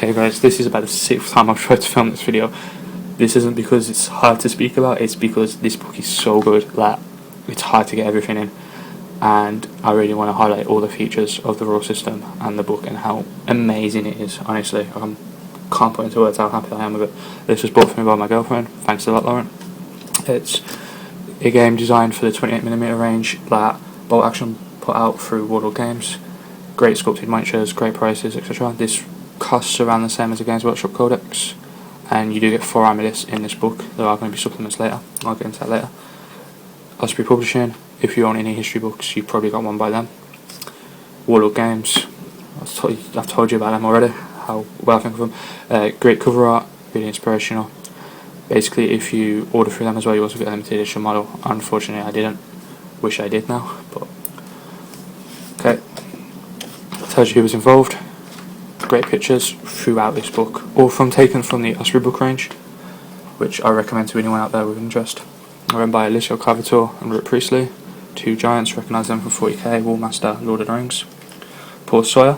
Okay guys, this is about the 6th time I've tried to film this video. This isn't because it's hard to speak about, it's because this book is so good that it's hard to get everything in, and I really want to highlight all the features of the rule system and the book and how amazing it is. Honestly, I can't put into words how happy I am with it. This was bought for me by my girlfriend, thanks a lot Lauren. It's a game designed for the 28mm range that Bolt Action put out through Warlord games. Great sculpted miniatures, great prices, etc. This costs around the same as the Games Workshop Codex, and you do get 4 army lists in this book. There are going to be supplements later, I'll get into that later. Osprey Publishing, if you own any history books, you've probably got one by them. Warlord Games, I've told you about them already, how well I think of them. Great cover art, really inspirational. Basically, if you order through them as well, you also get a limited edition model. Unfortunately, I didn't. Wish I did now, but okay. Tells you who was involved. Great pictures throughout this book, all taken from the Osprey book range, which I recommend to anyone out there with interest. Written by Alicia Carvator and Rick Priestley, 2 giants, recognise them from 40k, Wallmaster, Lord of the Rings. Paul Sawyer,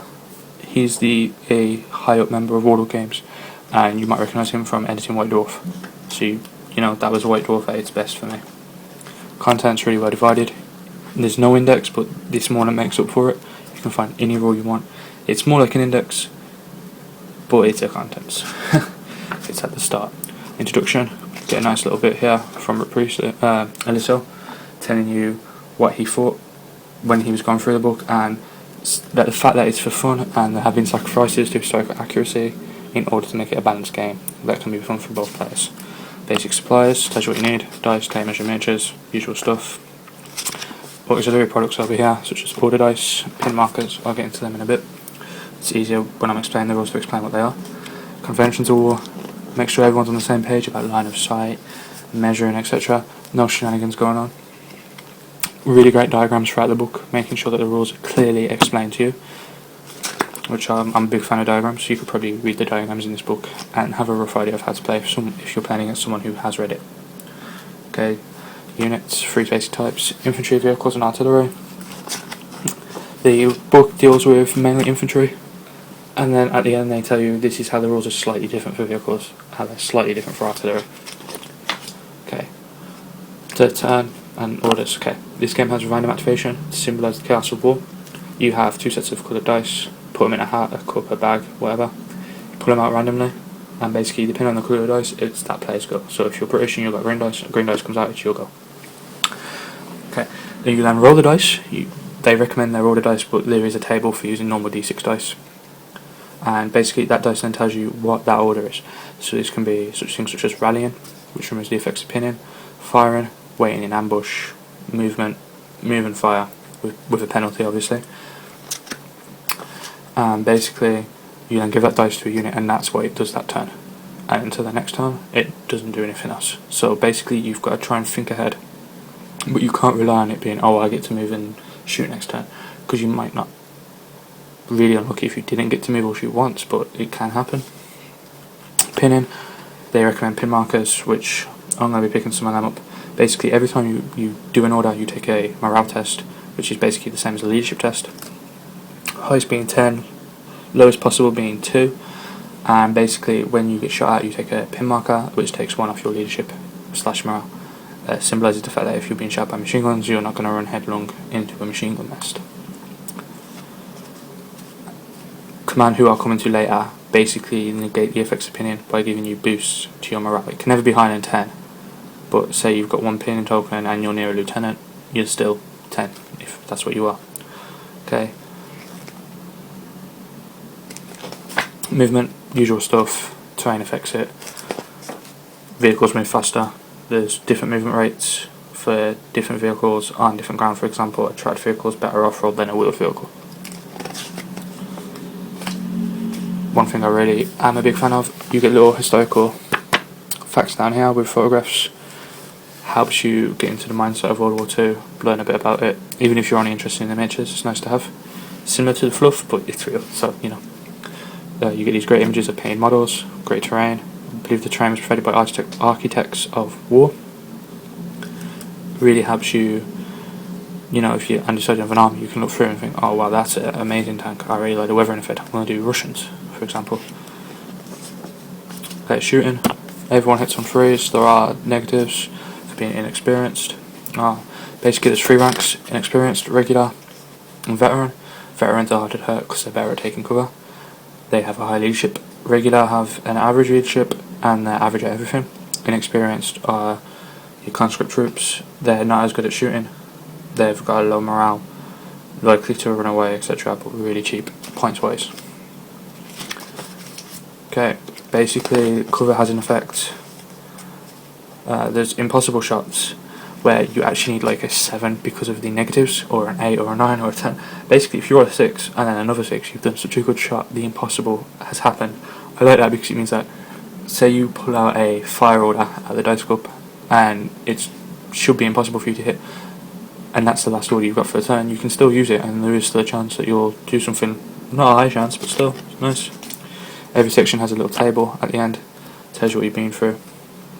he's a high up member of Warlord Games, and you might recognise him from editing White Dwarf. So you know that was White Dwarf at its best for me. Content's really well divided. There's no index, but this more than makes up for it. You can find any rule you want. It's more like an index, but it's a contents. It's at the start. Introduction, get a nice little bit here from Rick Priestley, Aliso, telling you what he thought when he was going through the book, and that the fact that it's for fun and there have been sacrifices to historical accuracy in order to make it a balanced game that can be fun for both players. Basic supplies, tells you what you need: dice, tape measure, miniatures, usual stuff. Auxiliary products over here, such as order dice, pin markers. I'll get into them in a bit. It's easier when I'm explaining the rules to explain what they are. Conventions of war, make sure everyone's on the same page about line of sight, measuring, etc. No shenanigans going on. Really great diagrams throughout the book, making sure that the rules are clearly explained to you, which I'm a big fan of diagrams, so you could probably read the diagrams in this book and have a rough idea of how to play if you're playing against someone who has read it. Okay, units, 3 basic types: infantry, vehicles and artillery. The book deals with mainly infantry, and then at the end they tell you this is how the rules are slightly different for vehicles, how they're slightly different for artillery. Okay, to turn and orders. Okay, this game has random activation to symbolise the chaos of war. You have 2 sets of coloured dice, put them in a hat, a cup, a bag, whatever. Pull them out randomly, and basically depending on the colour of the dice, it's that player's go. So if you're British and you've got green dice comes out, it's your go. Okay, then you roll the dice. They recommend they roll the dice, but there is a table for using normal d6 dice. And basically that dice then tells you what that order is. So this can be such things such as rallying, which removes the effects of pinning, firing, waiting in ambush, movement, move and fire, with a penalty obviously. And basically you then give that dice to a unit, and that's what it does that turn. And until the next turn, it doesn't do anything else. So basically you've got to try and think ahead, but you can't rely on it being, oh, I get to move and shoot next turn, because you might not. Really unlucky if you didn't get to move or shoot once, but it can happen. Pinning, they recommend pin markers, which I'm going to be picking some of them up. Basically every time you do an order, you take a morale test, which is basically the same as a leadership test. Highest being 10, lowest possible being 2, and basically when you get shot at you take a pin marker, which takes 1 off your leadership / morale. Symbolises the fact that if you're being shot by machine guns, you're not going to run headlong into a machine gun nest. Command, who I'll come into later, basically negate the effects of pinning by giving you boosts to your morale. It can never be higher than 10, but say you've got 1 pinning token and you're near a lieutenant, you're still 10, if that's what you are. Okay. Movement, usual stuff, terrain affects it. Vehicles move faster. There's different movement rates for different vehicles on different ground. For example, a tracked vehicle is better off-road than a wheeled vehicle. One thing I really am a big fan of, you get little historical facts down here with photographs. Helps you get into the mindset of World War II, learn a bit about it. Even if you're only interested in the miniatures, it's nice to have. Similar to the fluff, but it's real, so you know. You get these great images of painted models, great terrain. I believe the terrain was provided by architects of war. Really helps you, you know, if you're undecided of an army, you can look through and think, oh wow, that's an amazing tank, I really like the weathering effect, I'm going to do Russians, for example. Okay, shooting. Everyone hits on threes. There are negatives for being inexperienced. Basically, there's 3 ranks: inexperienced, regular, and veteran. Veterans are hard to hurt because they're better at taking cover. They have a high leadership. Regular have an average leadership and they're average at everything. Inexperienced are your conscript troops. They're not as good at shooting. They've got a low morale, likely to run away, etc. But really cheap points wise. Okay, basically cover has an effect. There's impossible shots where you actually need like a 7 because of the negatives, or an 8 or a 9 or a 10. Basically, if you're a 6 and then another 6, you've done such a good shot, the impossible has happened. I like that because it means that, say you pull out a fire order at the dice club and it should be impossible for you to hit, and that's the last order you've got for a turn, you can still use it and there is still a chance that you'll do something, not a high chance, but still, it's nice. Every section has a little table at the end, tells you what you've been through.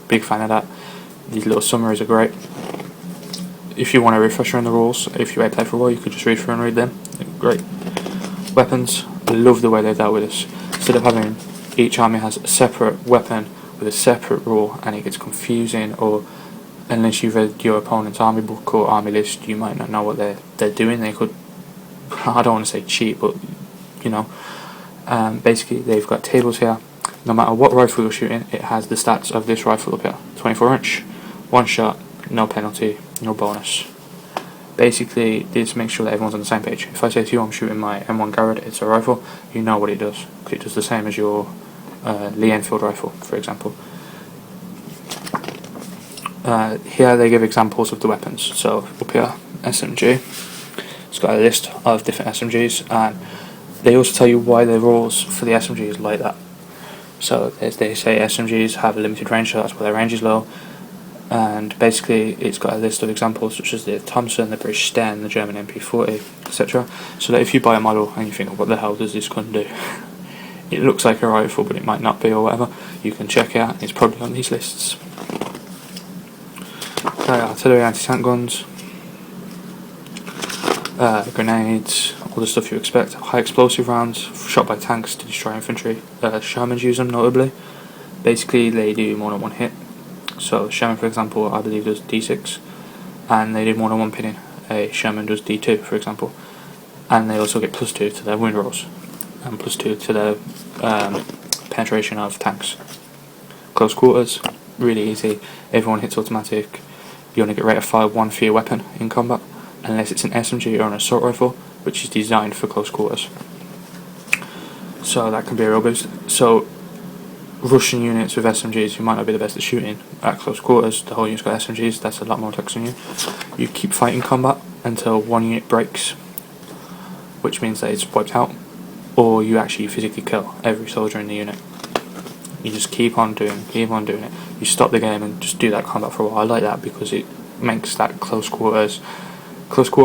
Big fan of that. These little summaries are great. If you want a refresher on the rules, if you play for a while, you could just read through and read them. They're great. Weapons, I love the way they've dealt with this. Instead of having each army has a separate weapon with a separate rule, and it gets confusing, or unless you've read your opponent's army book or army list, you might not know what they're doing. They could, I don't want to say cheat, but you know, basically they've got tables here. No matter what rifle you're shooting, it has the stats of this rifle up here. 24-inch, 1 shot, no penalty, no bonus. Basically, this makes sure that everyone's on the same page. If I say to you I'm shooting my M1 Garrett, it's a rifle, you know what it does. It does the same as your Lee Enfield rifle, for example. Here they give examples of the weapons. So up here, SMG. It's got a list of different SMGs, and they also tell you why the rules for the SMG is like that. So as they say, SMGs have a limited range, so that's why their range is low. And basically it's got a list of examples such as the Thompson, the British Sten, the German MP40, etc. So that if you buy a model and you think, what the hell does this gun do? It looks like a rifle but it might not be, or whatever, you can check it out and it's probably on these lists. Artillery, anti-tank guns, grenades, all the stuff you expect. High explosive rounds shot by tanks to destroy infantry. Shermans use them notably. Basically they do more than one hit. So Sherman, for example, I believe does D6, and they do more than one pinning. A Sherman does D2, for example, and they also get +2 to their wound rolls and +2 to their penetration of tanks. Close quarters, really easy. Everyone hits automatic. You only get rate of fire 1 for your weapon in combat, unless it's an SMG or an assault rifle, which is designed for close quarters. So that can be a real boost. So Russian units with SMGs who might not be the best at shooting at close quarters, the whole unit's got SMGs, that's a lot more attacks on you. You keep fighting combat until one unit breaks, which means that it's wiped out, or you actually physically kill every soldier in the unit. You just keep on doing it. You stop the game and just do that combat for a while. I like that because it makes that close quarter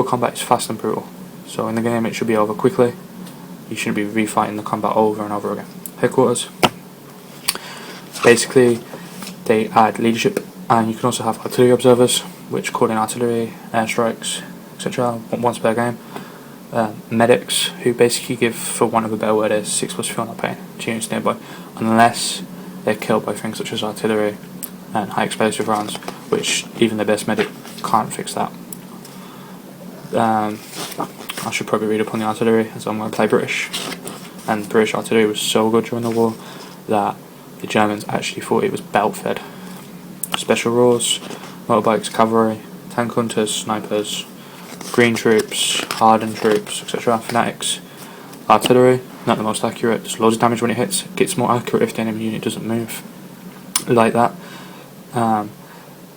combat is fast and brutal. So in the game it should be over quickly. You shouldn't be refighting the combat over and over again. Headquarters. Basically, they add leadership, and you can also have artillery observers, which call in artillery, airstrikes, etc. once per game. Medics, who basically give, for want of a better word, a 6+ feel not pain to units nearby, unless they're killed by things such as artillery and high explosive rounds, which even the best medic can't fix that. I should probably read up on the artillery, as I'm going to play British, and British artillery was so good during the war that the Germans actually thought it was belt fed. Special rules, motorbikes, cavalry, tank hunters, snipers, green troops, hardened troops, etc. Fanatics. Artillery, not the most accurate, does loads of damage when it hits. It gets more accurate if the enemy unit doesn't move. Like that.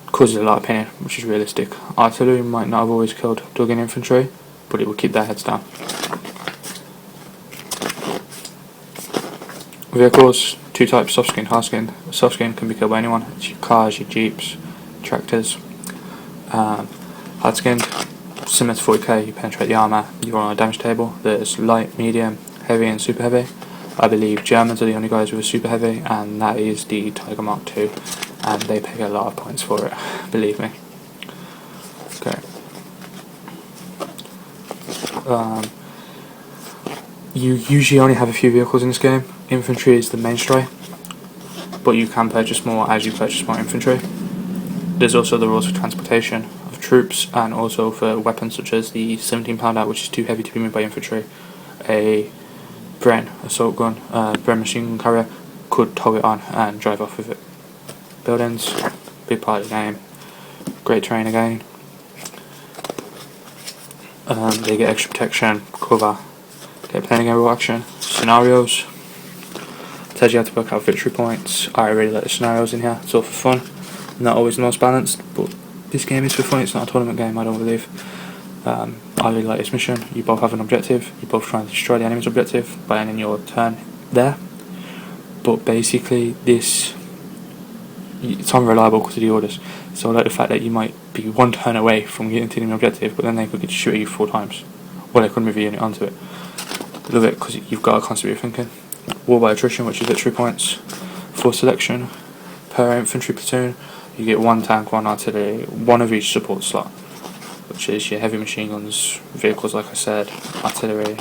Causes a lot of pain, which is realistic. Artillery might not have always killed dug-in infantry, but it will keep their heads down. Vehicles, 2 types, soft skin, hard skin. Soft skin can be killed by anyone. It's your cars, your jeeps, tractors. Hard skinned, similar to 40k, you penetrate the armour, you're on a damage table. There's light, medium, heavy and super heavy. I believe Germans are the only guys with a super heavy, and that is the Tiger Mark II, and they pay a lot of points for it, believe me. Okay. You usually only have a few vehicles in this game. Infantry is the mainstay. but you can purchase more as you purchase more infantry. There's also the rules for transportation of troops, and also for weapons such as the 17 pounder, which is too heavy to be moved by infantry. A Bren assault gun, Bren machine gun carrier could tow it on and drive off with it. Buildings, big part of the game. Great terrain again. They get extra protection, cover, get playing game rule action, scenarios. Tells you how to work out victory points. I really like the scenarios in here. It's all for fun. Not always the most balanced, but this game is for fun. It's not a tournament game, I don't believe. I really like this mission. You both have an objective. You both try and destroy the enemy's objective by ending your turn there. But basically, it's unreliable because of the orders. So I like the fact that you might be one turn away from getting to the enemy objective, but then they could shoot at you 4 times, or they could move your unit onto it. Love it because you've got to constantly be thinking. War by attrition, which is victory points. Force selection. Per infantry platoon, you get 1 tank, 1 artillery, 1 of each support slot, which is your heavy machine guns, vehicles like I said, artillery,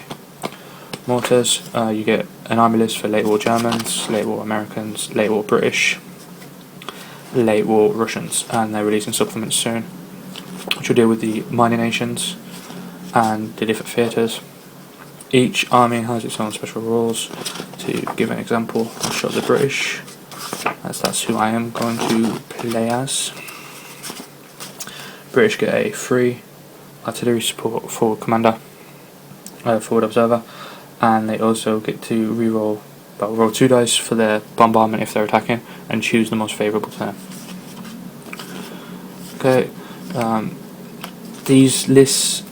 mortars. You get an army list for late war Germans, late war Americans, late war British, late war Russians, and they're releasing supplements soon, which will deal with the minor nations and the different theatres. Each army has its own special rules. To give an example, I'll show the British, as that's who I am going to play as. British get a free artillery support forward commander, forward observer, and they also get to roll 2 dice for their bombardment if they're attacking, and choose the most favourable turn. Okay, these lists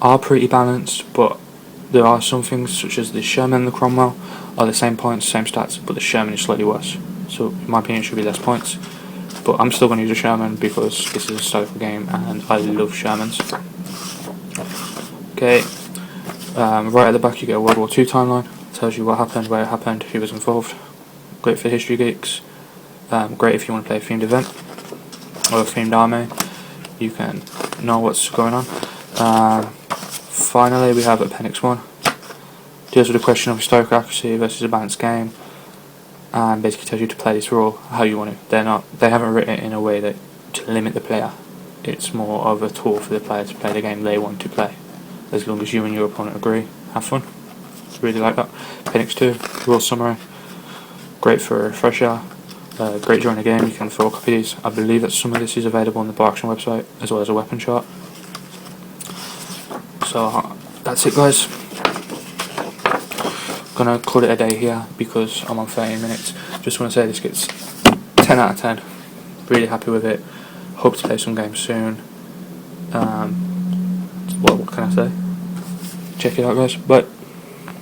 are pretty balanced, but there are some things such as the Sherman and the Cromwell are the same points, same stats, but the Sherman is slightly worse. So in my opinion it should be less points. But I'm still going to use a Sherman because this is a historical game and I love Shermans. Okay, right at the back you get a World War II timeline. It tells you what happened, where it happened, who was involved. Great for history geeks. Great if you want to play a themed event or a themed army. You can know what's going on. Finally, we have Appendix 1. Deals with the question of historical accuracy versus a balanced game, and basically tells you to play this rule how you want to. They haven't written it in a way that to limit the player. It's more of a tool for the player to play the game they want to play, as long as you and your opponent agree. Have fun. Really like that. Appendix 2, rule summary. Great for a refresher. Great during the game. You can photocopy these. I believe that some of this is available on the Bar Action website, as well as a weapon chart. So that's it, guys. Gonna call it a day here because I'm on 13 minutes. Just want to say this gets 10 out of 10. Really happy with it. Hope to play some games soon. What can I say? Check it out, guys. Bye.